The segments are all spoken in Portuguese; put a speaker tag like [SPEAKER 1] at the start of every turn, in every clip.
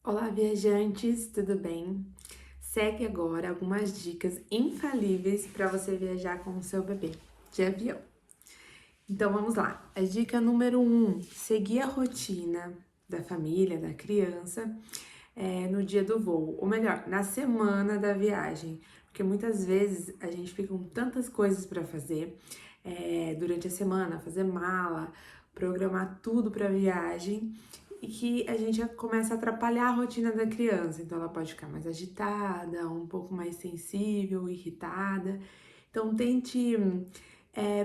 [SPEAKER 1] Olá, viajantes, tudo bem? Segue agora algumas dicas infalíveis para você viajar com o seu bebê de avião. Então vamos lá. A dica número 1: seguir a rotina da família, da criança, no dia do voo, ou melhor, na semana da viagem, porque muitas vezes a gente fica com tantas coisas para fazer durante a semana, fazer mala, programar tudo para a viagem e que a gente já começa a atrapalhar a rotina da criança. Então ela pode ficar mais agitada, um pouco mais sensível, irritada. Então tente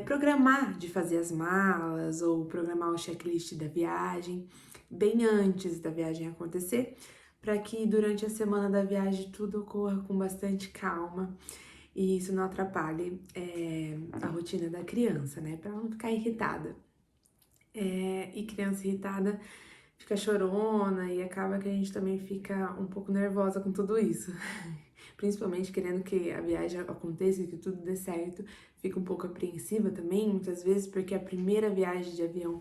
[SPEAKER 1] programar de fazer as malas ou programar o checklist da viagem bem antes da viagem acontecer, para que durante a semana da viagem tudo ocorra com bastante calma e isso não atrapalhe a rotina da criança, né? Para ela não ficar irritada. E criança irritada fica chorona e acaba que a gente também fica um pouco nervosa com tudo isso. Principalmente querendo que a viagem aconteça e que tudo dê certo. Fica um pouco apreensiva também, muitas vezes, porque é a primeira viagem de avião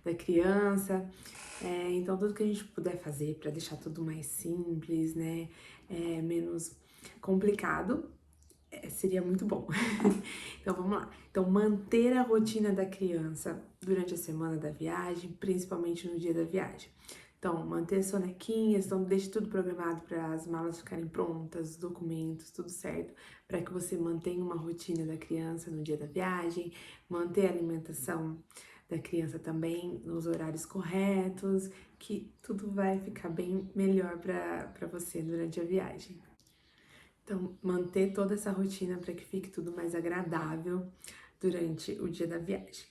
[SPEAKER 1] da criança. Então, tudo que a gente puder fazer para deixar tudo mais simples, né? Menos complicado, seria muito bom. Então vamos lá. Então, manter a rotina da criança durante a semana da viagem, principalmente no dia da viagem. Então, manter sonequinhas, então deixe tudo programado para as malas ficarem prontas, os documentos, tudo certo, para que você mantenha uma rotina da criança no dia da viagem, manter a alimentação da criança também nos horários corretos, que tudo vai ficar bem melhor para você durante a viagem. Então, manter toda essa rotina para que fique tudo mais agradável durante o dia da viagem.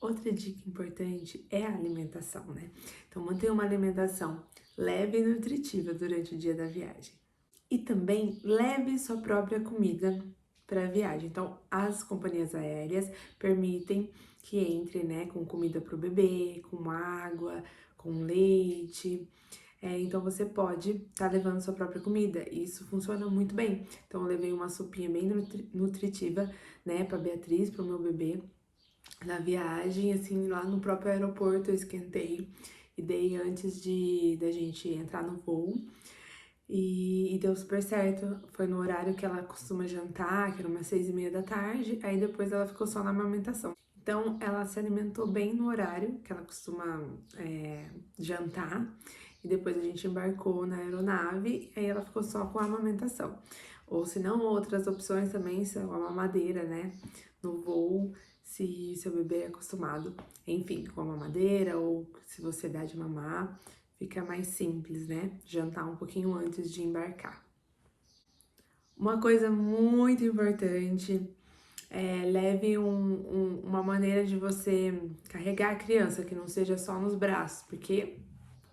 [SPEAKER 1] Outra dica importante é a alimentação, né? Então, manter uma alimentação leve e nutritiva durante o dia da viagem. E também leve sua própria comida para a viagem. Então, as companhias aéreas permitem que entre, né, com comida para o bebê, com água, com leite. Então você pode estar levando sua própria comida, e isso funciona muito bem. Então eu levei uma sopinha bem nutritiva, né, para Beatriz, para o meu bebê, na viagem, assim, lá no próprio aeroporto eu esquentei e dei antes da gente entrar no voo. E deu super certo. Foi no horário que ela costuma jantar, que era umas 6:30 da tarde, aí depois ela ficou só na amamentação. Então, ela se alimentou bem no horário que ela costuma jantar, e depois a gente embarcou na aeronave, e aí ela ficou só com a amamentação. Ou se não, outras opções também são a mamadeira, né, no voo, se seu bebê é acostumado, enfim, com a mamadeira, ou se você dá de mamar, fica mais simples, né, jantar um pouquinho antes de embarcar. Uma coisa muito importante leve uma maneira de você carregar a criança, que não seja só nos braços, porque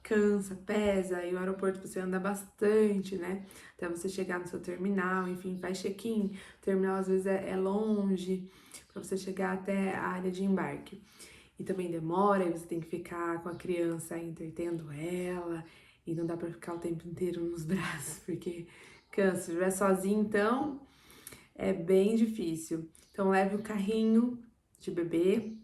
[SPEAKER 1] cansa, pesa, e o aeroporto você anda bastante, né? Até você chegar no seu terminal, enfim, faz check-in. O terminal às vezes é longe para você chegar até a área de embarque. E também demora, e você tem que ficar com a criança entretendo ela, e não dá para ficar o tempo inteiro nos braços, porque cansa. Se estiver sozinho, então é bem difícil. Então leve o carrinho de bebê,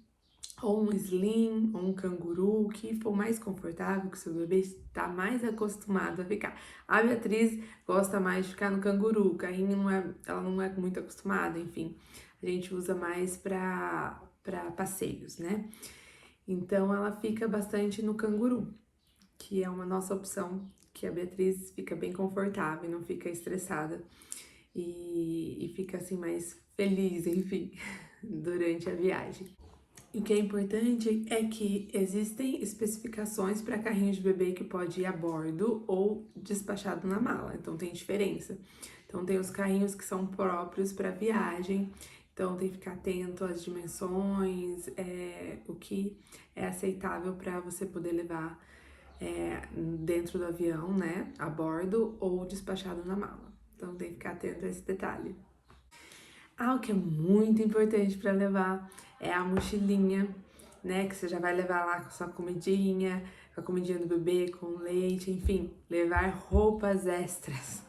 [SPEAKER 1] ou um slim, ou um canguru, que for mais confortável, que o seu bebê está mais acostumado a ficar. A Beatriz gosta mais de ficar no canguru, o carrinho ela não é muito acostumada, enfim. A gente usa mais para passeios, né? Então ela fica bastante no canguru, que é uma nossa opção, que a Beatriz fica bem confortável e não fica estressada e fica assim mais feliz, enfim, durante a viagem. E o que é importante é que existem especificações para carrinho de bebê que pode ir a bordo ou despachado na mala, então tem diferença. Então tem os carrinhos que são próprios para viagem, então tem que ficar atento às dimensões, o que é aceitável para você poder levar dentro do avião, né, a bordo ou despachado na mala. Então tem que ficar atento a esse detalhe. O que é muito importante para levar é a mochilinha, né? Que você já vai levar lá com a sua comidinha, com a comidinha do bebê, com leite, enfim, levar roupas extras.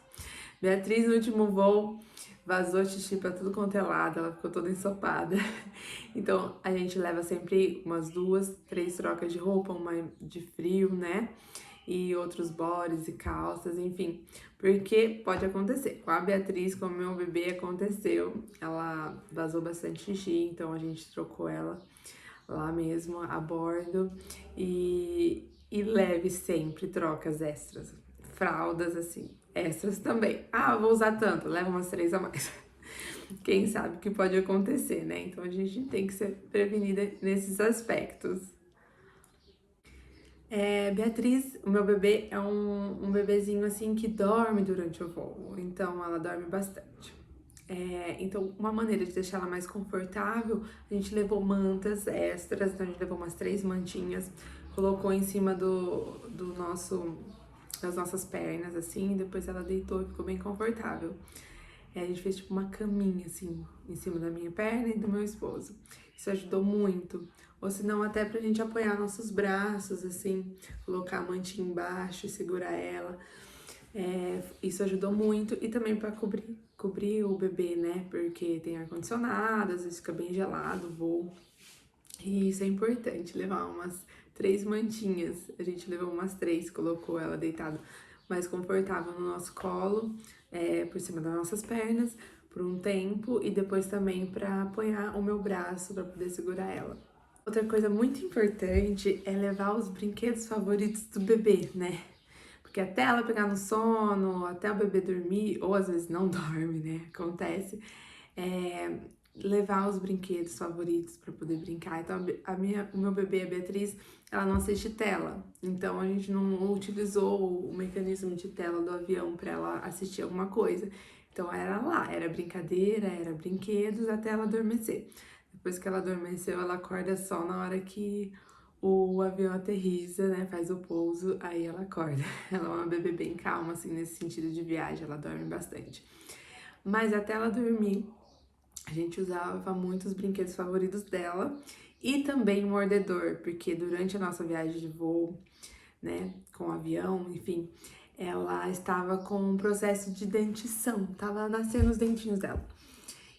[SPEAKER 1] Beatriz, no último voo, vazou xixi pra tudo quanto é lado, ela ficou toda ensopada. Então, a gente leva sempre umas 2, 3 trocas de roupa, uma de frio, né? e outros bodies e calças, enfim, porque pode acontecer. Com a Beatriz, com o meu bebê, aconteceu, ela vazou bastante xixi, então a gente trocou ela lá mesmo a bordo e leve sempre trocas extras, fraldas assim, extras também. Ah, vou usar tanto, leva umas 3 a mais. Quem sabe o que pode acontecer, né? Então a gente tem que ser prevenida nesses aspectos. Beatriz, o meu bebê é um bebezinho assim que dorme durante o voo, então ela dorme bastante. Então, uma maneira de deixar ela mais confortável, a gente levou mantas extras, então a gente levou umas 3 mantinhas, colocou em cima das nossas pernas, assim, e depois ela deitou e ficou bem confortável. A gente fez tipo uma caminha, assim, em cima da minha perna e do meu esposo. Isso ajudou muito. Ou se não, até pra gente apoiar nossos braços, assim, colocar a mantinha embaixo e segurar ela. Isso ajudou muito. E também pra cobrir o bebê, né? Porque tem ar-condicionado, às vezes fica bem gelado o voo. E isso é importante, levar umas 3 mantinhas. A gente levou umas 3, colocou ela deitada mais confortável no nosso colo, por cima das nossas pernas, por um tempo, e depois também para apoiar o meu braço para poder segurar ela. Outra coisa muito importante é levar os brinquedos favoritos do bebê, né? Porque até ela pegar no sono, até o bebê dormir, ou às vezes não dorme, né? Acontece. É, levar os brinquedos favoritos para poder brincar. Então, o meu bebê, a Beatriz, ela não assiste tela. Então, a gente não utilizou o mecanismo de tela do avião para ela assistir alguma coisa. Então, era lá, era brincadeira, era brinquedos até ela adormecer. Depois que ela adormeceu, ela acorda só na hora que o avião aterriza, né, faz o pouso, aí ela acorda. Ela é uma bebê bem calma, assim, nesse sentido de viagem, ela dorme bastante. Mas até ela dormir, a gente usava muito os brinquedos favoritos dela e também o mordedor, porque durante a nossa viagem de voo, né, com o avião, enfim, ela estava com um processo de dentição, tava nascendo os dentinhos dela.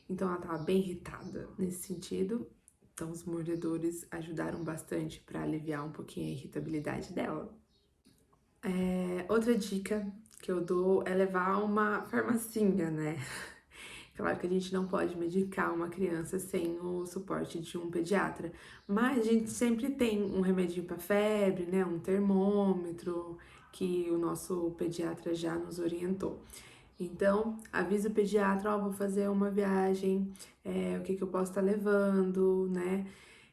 [SPEAKER 1] Então ela tava bem irritada nesse sentido. Então os mordedores ajudaram bastante para aliviar um pouquinho a irritabilidade dela. Outra dica que eu dou é levar uma farmacinha, né? Claro que a gente não pode medicar uma criança sem o suporte de um pediatra, mas a gente sempre tem um remedinho para febre, né? Um termômetro que o nosso pediatra já nos orientou. Então, avisa o pediatra, ó, vou fazer uma viagem, o que eu posso estar levando, né?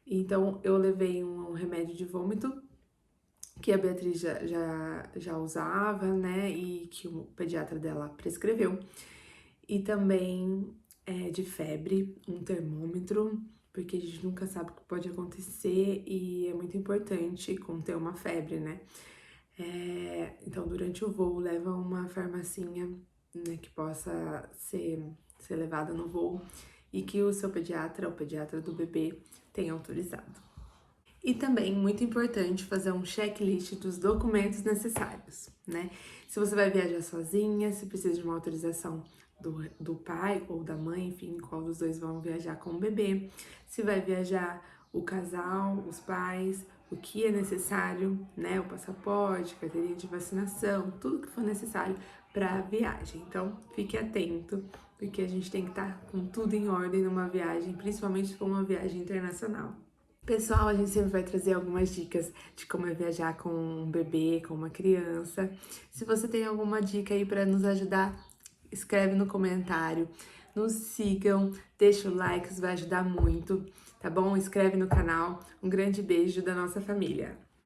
[SPEAKER 1] Então, eu levei um remédio de vômito que a Beatriz já usava, né? E que o pediatra dela prescreveu. E também de febre, um termômetro, porque a gente nunca sabe o que pode acontecer e é muito importante conter uma febre, né? Então, durante o voo, leva uma farmacinha, né, que possa ser levada no voo e que o seu pediatra, o pediatra do bebê, tenha autorizado. E também, muito importante, fazer um checklist dos documentos necessários, né? Se você vai viajar sozinha, se precisa de uma autorização do pai ou da mãe, enfim, qual dos dois vão viajar com o bebê. Se vai viajar o casal, os pais, o que é necessário, né? O passaporte, carteirinha de vacinação, tudo que for necessário para a viagem. Então, fique atento, porque a gente tem que estar com tudo em ordem numa viagem, principalmente se for uma viagem internacional. Pessoal, a gente sempre vai trazer algumas dicas de como é viajar com um bebê, com uma criança. Se você tem alguma dica aí para nos ajudar, escreve no comentário. Nos sigam, deixa o like, isso vai ajudar muito, tá bom? Inscreve no canal. Um grande beijo da nossa família.